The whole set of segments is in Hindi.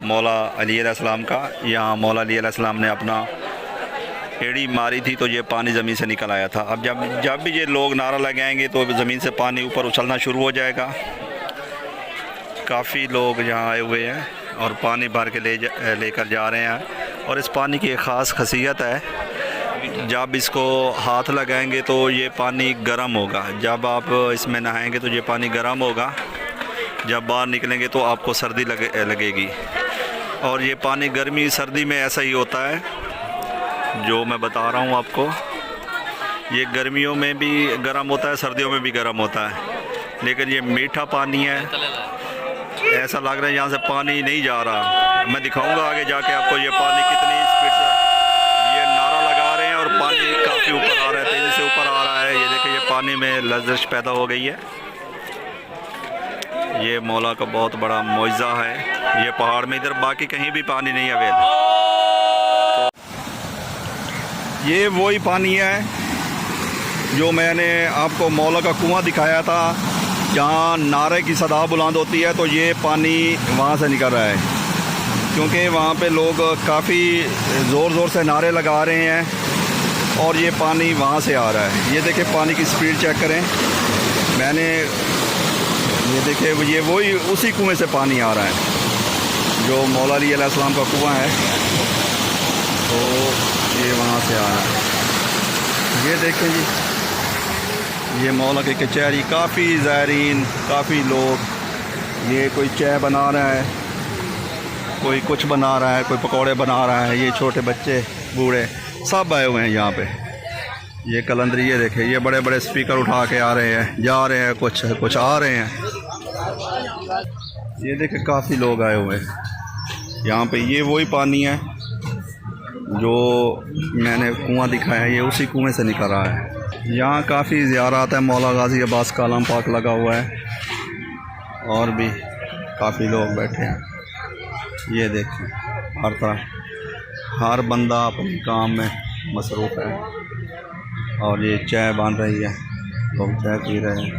मौला अली अलैहिस्सलाम का। यहाँ मौला अली अलैहिस्सलाम ने अपना एड़ी मारी थी तो ये पानी ज़मीन से निकल आया था। अब जब भी ये लोग नारा लगाएंगे तो ज़मीन से पानी ऊपर उछलना शुरू हो जाएगा। काफ़ी लोग यहाँ आए हुए हैं और पानी भर के लेकर जा रहे हैं। और इस पानी की एक ख़ास ख़ासियत है, जब इसको हाथ लगाएंगे तो ये पानी गर्म होगा। जब आप इसमें नहाएंगे तो ये पानी गर्म होगा। जब बाहर निकलेंगे तो आपको सर्दी लगेगी। और ये पानी गर्मी सर्दी में ऐसा ही होता है जो मैं बता रहा हूँ आपको। ये गर्मियों में भी गर्म होता है, सर्दियों में भी गर्म होता है। लेकिन ये मीठा पानी है, ऐसा लग रहा है यहाँ से पानी नहीं जा रहा। मैं दिखाऊंगा आगे जाके आपको ये पानी कितनी स्पीड से ये नारा लगा रहे हैं और पानी काफ़ी ऊपर आ रहा है, तेज़ी से ऊपर आ रहा है। ये देखिए ये पानी में लज़्ज़त पैदा हो गई है। ये मौला का बहुत बड़ा मुआज़ा है। ये पहाड़ में इधर बाकी कहीं भी पानी नहीं अवेलेबल। ये वही पानी है जो मैंने आपको मौला का कुआं दिखाया था, जहाँ नारे की सदा बुलंद होती है। तो ये पानी वहाँ से निकल रहा है, क्योंकि वहाँ पे लोग काफ़ी ज़ोर से नारे लगा रहे हैं और ये पानी वहाँ से आ रहा है। ये देखिए पानी की स्पीड चेक करें। मैंने ये देखिए ये वही उसी कुएं से पानी आ रहा है जो मौला अली अलैहिस्सलाम का कुआं है। तो ये वहाँ से आ रहा है। ये देखें जी, ये मौला की कचहरी। काफ़ी ज़ायरीन, काफ़ी लोग, ये कोई चाय बना रहा है, कोई कुछ बना रहा है, कोई पकौड़े बना रहा है। ये छोटे बच्चे बूढ़े सब आए हुए हैं यहाँ पे। ये कलंदरी, ये देखे ये बड़े बड़े स्पीकर उठा के आ रहे हैं, जा रहे हैं, कुछ आ रहे हैं। ये देखे काफ़ी लोग आए हुए हैं यहाँ पे। ये वही पानी है जो मैंने कुआं दिखाया है, ये उसी कुएं से निकल रहा है। यहाँ काफ़ी ज़ियारत है। मौला गाज़ी अब्बास का आलम पाक लगा हुआ है और भी काफ़ी लोग बैठे हैं। ये देखें हर तरह हर बंदा अपने काम में मसरूफ़ है। और ये चाय बन रही है, लोग चाय पी रहे हैं।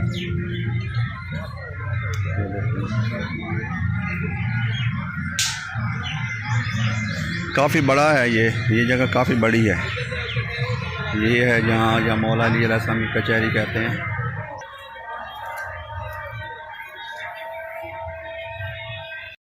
ये देखें काफ़ी बड़ा है ये जगह काफ़ी बड़ी है। ये है जहाँ मौला अली अलैहिस्सलाम की कचहरी कहते हैं।